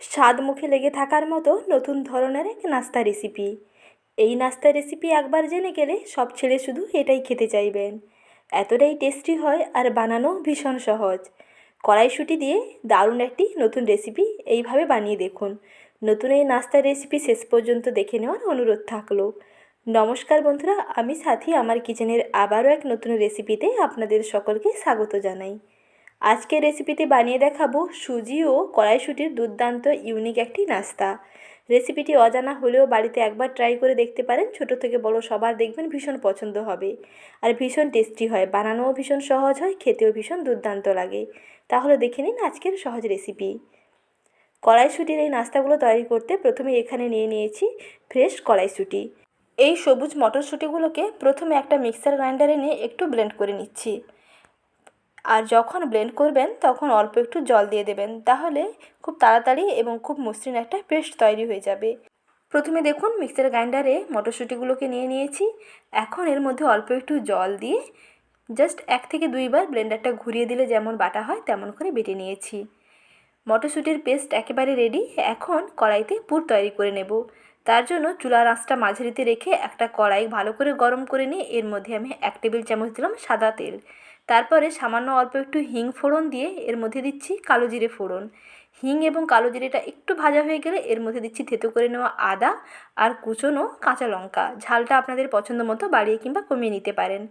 স্বাদ মুখে লেগে থাকার মতো নতুন ধরনের এক নাস্তা রেসিপি। এই নাস্তা রেসিপি একবার জেনে গেলে সব ছেলে শুধু এটাই খেতে চাইবেন। এতটাই টেস্টি হয় আর বানানো ভীষণ সহজ। কড়াইশুঁটি দিয়ে দারুণ একটি নতুন রেসিপি এইভাবে বানিয়ে দেখুন। নতুন এই নাস্তার রেসিপি শেষ পর্যন্ত দেখে নেওয়ার অনুরোধ থাকলো। নমস্কার বন্ধুরা, আমি সাথী আমার কিচেনের আবারও এক নতুন রেসিপিতে আপনাদের সকলকে স্বাগত জানাই। আজকের রেসিপিতে বানিয়ে দেখাবো সুজি ও কড়াইশুঁটির দুর্দান্ত ইউনিক একটি নাস্তা। রেসিপিটি অজানা হলেও বাড়িতে একবার ট্রাই করে দেখতে পারেন। ছোট থেকে বড় সবার দেখবেন ভীষণ পছন্দ হবে আর ভীষণ টেস্টি হয়, বানানোও ভীষণ সহজ হয়, খেতেও ভীষণ দুর্দান্ত লাগে। তাহলে দেখে নিন আজকের সহজ রেসিপি। কড়াইশুঁটির এই নাস্তাগুলো তৈরি করতে প্রথমে এখানে নিয়ে নিয়েছি ফ্রেশ কড়াইশুঁটি। এই সবুজ মটরশুঁটিগুলোকে প্রথমে একটা মিক্সার গ্রাইন্ডারে নিয়ে একটু ব্লেন্ড করে নিচ্ছি। আর যখন ব্লেন্ড করবেন তখন অল্প একটু জল দিয়ে দেবেন, তাহলে খুব তাড়াতাড়ি এবং খুব মসৃণ একটা পেস্ট তৈরি হয়ে যাবে। প্রথমে দেখুন মিক্সার গ্রাইন্ডারে মটরশুঁটিগুলোকে নিয়ে নিয়েছি। এখন এর মধ্যে অল্প একটু জল দিয়ে জাস্ট 1 থেকে 2 বার ব্লেন্ডারটা ঘুরিয়ে দিলে যেমন বাটা হয় তেমন করে বেটে নিয়েছি। মটরশুঁটির পেস্ট একেবারে রেডি। এখন কড়াইতে পুর তৈরি করে নেব। তার জন্য চুলার আঁচটা মাঝারিতে রেখে একটা কড়াই ভালো করে গরম করে নিয়ে এর মধ্যে আমি 1 টেবিল চামচ দিলাম সাদা তেল। তারপরে সামান্য অল্প একটু হিং ফোড়ন দিয়ে এর মধ্যে দিচ্ছি কালো জিরে ফোড়ন। হিং এবং কালো জিরেটা একটু ভাজা হয়ে গেলে এর মধ্যে দিচ্ছি থেতো করে নেওয়া আদা আর কুচনো কাঁচা লঙ্কা। ঝালটা আপনাদের পছন্দ মতো বাড়িয়ে কিংবা কমিয়ে নিতে পারেন।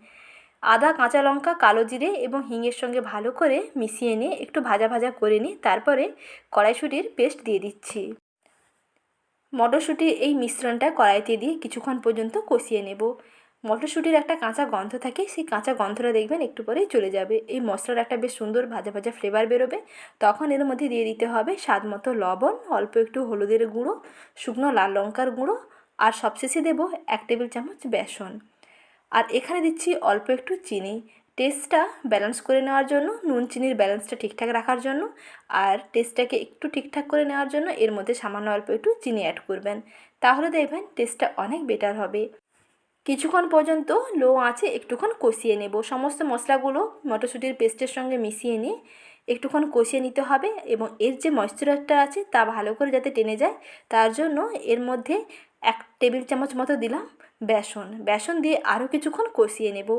আদা, কাঁচা লঙ্কা, কালো জিরে এবং হিংয়ের সঙ্গে ভালো করে মিশিয়ে নিয়ে একটু ভাজা ভাজা করে নিয়ে তারপরে কড়াইশুঁটির পেস্ট দিয়ে দিচ্ছি। মটরশুঁটির এই মিশ্রণটা কড়াইতে দিয়ে কিছুক্ষণ পর্যন্ত কষিয়ে নেব। মটরশুঁটির একটা কাঁচা গন্ধ থাকে, সেই কাঁচা গন্ধটা দেখবেন একটু পরেই চলে যাবে। এই মশলার একটা বেশ সুন্দর ভাজা ভাজা ফ্লেভার বেরোবে। তখন এর মধ্যে দিয়ে দিতে হবে স্বাদ মতো লবণ, অল্প একটু হলুদের গুঁড়ো, শুকনো লাল লঙ্কার গুঁড়ো আর সবশেষে দেব 1 টেবিল চামচ বেসন। আর এখানে দিচ্ছি অল্প একটু চিনি, টেস্টটা ব্যালেন্স করে নেওয়ার জন্য, নুন চিনির ব্যালেন্সটা ঠিকঠাক রাখার জন্য আর টেস্টটাকে একটু ঠিকঠাক করে নেওয়ার জন্য এর মধ্যে সামান্য অল্প একটু চিনি অ্যাড করবেন। তাহলে দেখবেন টেস্টটা অনেক বেটার হবে। কিছুক্ষণ পর্যন্ত লো আঁচে একটুক্ষণ কষিয়ে নেব। সমস্ত মশলাগুলো মটরশুঁটির পেস্টের সঙ্গে মিশিয়ে নিয়ে একটুক্ষণ কষিয়ে নিতে হবে এবং এর যে ময়েশ্চারটা আছে তা ভালো করে যাতে টেনে যায় তার জন্য এর মধ্যে 1 টেবিল চামচ মতো দিলাম বেসন দিয়ে আরও কিছুক্ষণ কষিয়ে নেব।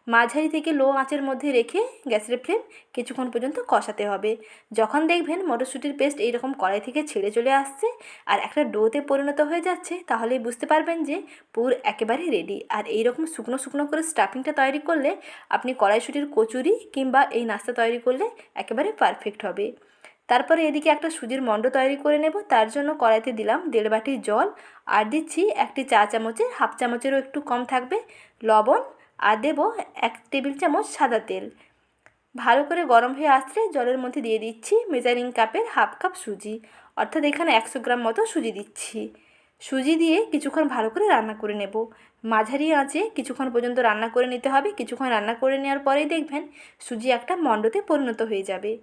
মাঝারি থেকে লো আঁচের মধ্যে রেখে গ্যাসের ফ্লেম কিছুক্ষণ পর্যন্ত কষাতে হবে। যখন দেখবেন মটরশুঁটির পেস্ট এইরকম কড়াই থেকে ছেড়ে চলে আসছে আর একটা ডোতে পরিণত হয়ে যাচ্ছে, তাহলেই বুঝতে পারবেন যে পুর একেবারে রেডি। আর এইরকম শুকনো শুকনো করে স্টাফিংটা তৈরি করলে আপনি কড়াইশুঁটির কচুরি কিংবা এই নাস্তা তৈরি করলে একেবারে পারফেক্ট হবে। তারপরে এদিকে একটা সুজির মণ্ড তৈরি করে নেব। তার জন্য কড়াইতে দিলাম 1.5 বাটি জল আর দিচ্ছি 1 চা চামচের হাফ চামচেরও একটু কম থাকবে লবণ আর দেব 1 টেবিল চামচ সাদা তেল। ভালো করে গরম হয়ে আসলে জলের মধ্যে দিয়ে দিচ্ছি মেজারিং কাপের হাফ কাপ সুজি, অর্থাৎ এখানে 100 গ্রাম মতো সুজি দিচ্ছি। সুজি দিয়ে কিছুক্ষণ ভালো করে রান্না করে নেব। মাঝারি আঁচে কিছুক্ষণ পর্যন্ত রান্না করে নিতে হবে। কিছুক্ষণ রান্না করে নেওয়ার পরেই দেখবেন সুজি একটা মণ্ডতে পরিণত হয়ে যাবে।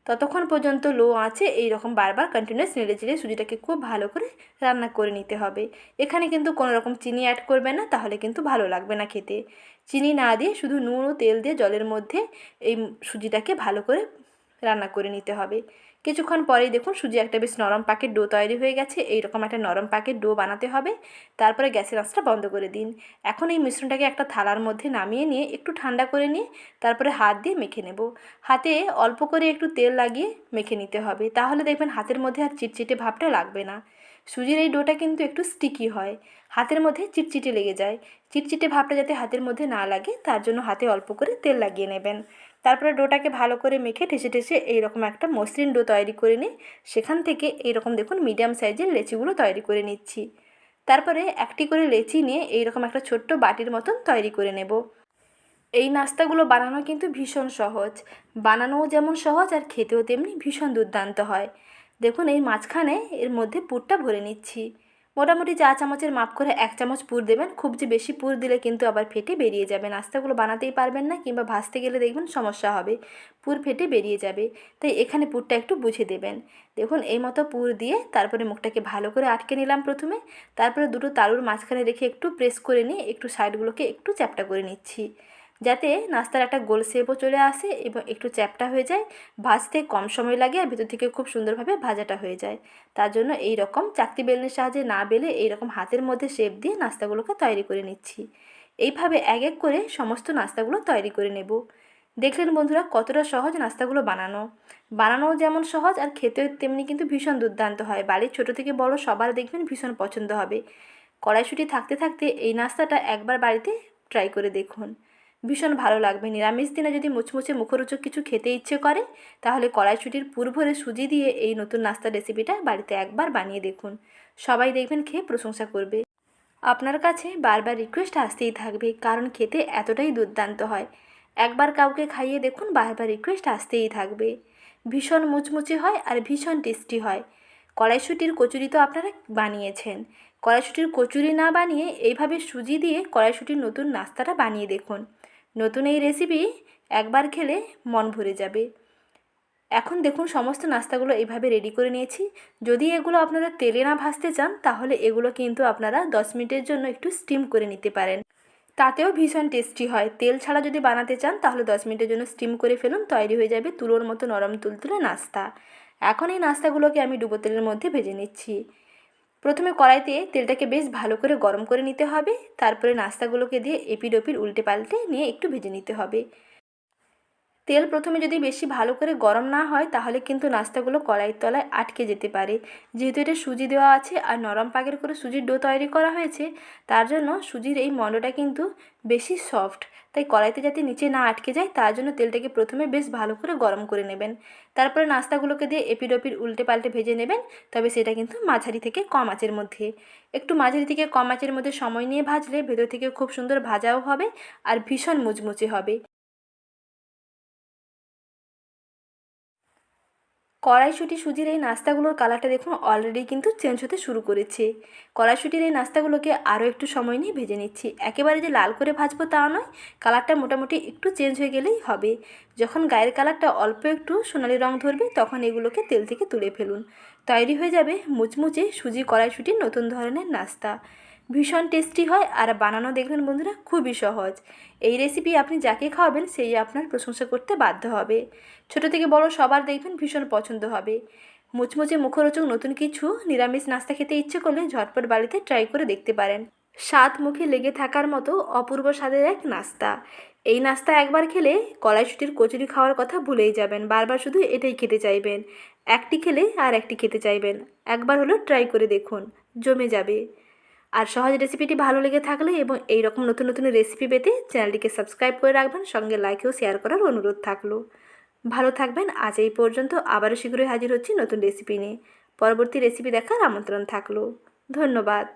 ততক্ষণ পর্যন্ত লো আঁচে এইরকম বারবার কন্টিনিউয়াস নেড়ে চেড়ে সুজিটাকে খুব ভালো করে রান্না করে নিতে হবে। এখানে কিন্তু কোনো রকম চিনি অ্যাড করবেন না, তাহলে কিন্তু ভালো লাগবে না খেতে। চিনি না দিয়ে শুধু নুন ও তেল দিয়ে জলের মধ্যে এই সুজিটাকে ভালো করে রান্না করে নিতে হবে। কিছুক্ষণ পরেই দেখুন সুজি একটা বেশ নরম পাকের ডো তৈরি হয়ে গেছে। এইরকম একটা নরম পাকের ডো বানাতে হবে। তারপরে গ্যাসের আঁচটা বন্ধ করে দিন। এখন এই মিশ্রণটাকে একটা থালার মধ্যে নামিয়ে নিয়ে একটু ঠান্ডা করে নিয়ে তারপরে হাত দিয়ে মেখে নেব। হাতে অল্প করে একটু তেল লাগিয়ে মেখে নিতে হবে, তাহলে দেখবেন হাতের মধ্যে আর চিটচিটে ভাবটা লাগবে না। সুজির এই ডোটা কিন্তু একটু স্টিকি হয়, হাতের মধ্যে চিটচিটে লেগে যায়। চিটচিটে ভাবটা যাতে হাতের মধ্যে না লাগে তার জন্য হাতে অল্প করে তেল লাগিয়ে নেবেন। তারপরে ডোটাকে ভালো করে মেখে ঠেসে ঠেসে এইরকম একটা মসৃণ ডো তৈরি করে নিয়ে সেখান থেকে এইরকম দেখুন মিডিয়াম সাইজের লেচিগুলো তৈরি করে নিচ্ছি। তারপরে একটি করে লেচি নিয়ে এইরকম একটা ছোট্ট বাটির মতন তৈরি করে নেব। এই নাস্তাগুলো বানানো কিন্তু ভীষণ সহজ, বানানোও যেমন সহজ আর খেতেও তেমনি ভীষণ দুর্দান্ত হয়। দেখুন এই মাঝখানে এর মধ্যে পুরটা ভরে নিচ্ছি। মোটামুটি চা চামচের মাপ করে 1 চামচ পুর দেবেন। খুব যে বেশি পুর দিলে কিন্তু আবার ফেটে বেরিয়ে যাবে, নাস্তাগুলো বানাতেই পারবেন না কিংবা ভাজতে গেলে দেখবেন সমস্যা হবে, পুর ফেটে বেরিয়ে যাবে। তাই এখানে পুরটা একটু বুঝে দেবেন। দেখুন এই মতো পুর দিয়ে তারপরে মুখটাকে ভালো করে আটকে নিলাম প্রথমে। তারপরে দুটো তালুর মাঝখানে রেখে একটু প্রেস করে নিয়ে একটু সাইডগুলোকে একটু চ্যাপ্টা করে নিচ্ছি। যাতে নাস্তার একটা গোল শেপও চলে আসে এবং একটু চ্যাপ্টা হয়ে যায়, ভাজতে কম সময় লাগে আর ভেতর থেকে খুব সুন্দরভাবে ভাজাটা হয়ে যায়। তার জন্য এই রকম চাকতি বেলনের সাহায্যে না বেলে এই রকম হাতের মধ্যে শেপ দিয়ে নাস্তাগুলোকে তৈরি করে নিচ্ছি। এইভাবে এক এক করে সমস্ত নাস্তাগুলো তৈরি করে নেব। দেখলেন বন্ধুরা কতটা সহজ নাস্তাগুলো বানানোও যেমন সহজ আর খেতেও তেমনি কিন্তু ভীষণ দুর্দান্ত হয়। বাড়ির ছোটো থেকে বড় সবার দেখবেন ভীষণ পছন্দ হবে। কড়াইশুঁটি থাকতে থাকতে এই নাস্তাটা একবার বাড়িতে ট্রাই করে দেখুন, ভীষণ ভালো লাগবে। নিরামিষ দিনে যদি মুচমুচে মুখরোচক কিছু খেতে ইচ্ছে করে তাহলে কড়াইশুঁটির পুর ভরে সুজি দিয়ে এই নতুন নাস্তা রেসিপিটা বাড়িতে একবার বানিয়ে দেখুন, সবাই দেখবেন খেয়ে প্রশংসা করবে। আপনার কাছে বারবার রিকোয়েস্ট আসতেই থাকবে, কারণ খেতে এতটাই দুর্দান্ত হয়। একবার কাউকে খাইয়ে দেখুন, বারবার রিকোয়েস্ট আসতেই থাকবে। ভীষণ মুচমুচে হয় আর ভীষণ টেস্টি হয়। কড়াইশুঁটির কচুরি তো আপনারা বানিয়েছেন, কড়াইশুঁটির কচুরি না বানিয়ে এইভাবে সুজি দিয়ে কড়াইশুঁটির নতুন নাস্তাটা বানিয়ে দেখুন। নতুন এই রেসিপি একবার খেলে মন ভরে যাবে। এখন দেখুন সমস্ত নাস্তাগুলো এইভাবে রেডি করে নিয়েছি। যদি এগুলো আপনারা তেলে না ভাজতে চান তাহলে এগুলো কিন্তু আপনারা 10 মিনিটের জন্য একটু স্টিম করে নিতে পারেন, তাতেও ভীষণ টেস্টি হয়। তেল ছাড়া যদি বানাতে চান তাহলে 10 মিনিটের জন্য স্টিম করে ফেলুন, তৈরি হয়ে যাবে তুলোর মতো নরম তুলতুলে নাস্তা। এখন এই নাস্তাগুলোকে আমি ডুবো তেলের মধ্যে ভেজে নিচ্ছি। প্রথমে কড়াইতে তেলটাকে বেশ ভালো করে গরম করে নিতে হবে, তারপরে নাস্তাগুলোকে দিয়ে এপিড ওপিড উল্টে পাল্টে নিয়ে একটু ভেজে নিতে হবে। তেল প্রথমে যদি বেশি ভালো করে গরম না হয় তাহলে কিন্তু নাস্তাগুলো কড়াইয়ের তলায় আটকে যেতে পারে। যেহেতু এটা সুজি দেওয়া আছে আর নরম পাকের করে সুজির ডো তৈরি করা হয়েছে, তার জন্য সুজির এই মণ্ডটা কিন্তু বেশি সফট, তাই কড়াইতে যাতে নিচে না আটকে যায় তার জন্য তেলটাকে প্রথমে বেশ ভালো করে গরম করে নেবেন। তারপরে নাস্তাগুলোকে দিয়ে এপিড ওপিড উল্টে পাল্টে ভেজে নেবেন, তবে সেটা কিন্তু মাঝারি থেকে কম আঁচের মধ্যে। একটু মাঝারি থেকে কম আঁচের মধ্যে সময় নিয়ে ভাজলে ভেতর থেকে খুব সুন্দর ভাজাও হবে আর ভীষণ মুচমুচে হবে। কড়াইশুঁটি সুজির এই নাস্তাগুলোর কালারটা দেখুন অলরেডি কিন্তু চেঞ্জ হতে শুরু করেছে। কড়াইশুঁটির এই নাস্তাগুলোকে আরও একটু সময় নিয়ে ভেজে নিচ্ছি। একেবারে যে লাল করে ভাজবো তা নয়, কালারটা মোটামুটি একটু চেঞ্জ হয়ে গেলেই হবে। যখন গায়ের কালারটা অল্প একটু সোনালি রং ধরবে তখন এগুলোকে তেল থেকে তুলে ফেলুন। তৈরি হয়ে যাবে মুচমুচে সুজি কড়াইশুঁটির নতুন ধরনের নাস্তা। ভীষণ টেস্টি হয় আর বানানো দেখবেন বন্ধুরা খুবই সহজ। এই রেসিপি আপনি যাকে খাওয়াবেন সেই আপনার প্রশংসা করতে বাধ্য হবে। ছোটো থেকে বড় সবার দেখবেন ভীষণ পছন্দ হবে। মুচমুচে মুখরোচক নতুন কিছু নিরামিষ নাস্তা খেতে ইচ্ছে করলে ঝটপট বাড়িতে ট্রাই করে দেখতে পারেন। স্বাদ মুখে লেগে থাকার মতো অপূর্ব স্বাদের এক নাস্তা। এই নাস্তা একবার খেলে কড়াইশুঁটির কচুরি খাওয়ার কথা ভুলেই যাবেন, বারবার শুধু এটাই খেতে চাইবেন। একটি খেলে আর একটি খেতে চাইবেন। একবার হলো ট্রাই করে দেখুন, জমে যাবে। আর সহজ রেসিপিটি ভালো লেগে থাকলে এবং এই রকম নতুন নতুন রেসিপি পেতে চ্যানেলটিকে সাবস্ক্রাইব করে রাখবেন, সঙ্গে লাইক ও শেয়ার করার অনুরোধ থাকলো। ভালো থাকবেন। আজ এই পর্যন্ত, আবারও শীঘ্রই হাজির হচ্ছি নতুন রেসিপি নিয়ে। পরবর্তী রেসিপি দেখার আমন্ত্রণ থাকলো। ধন্যবাদ।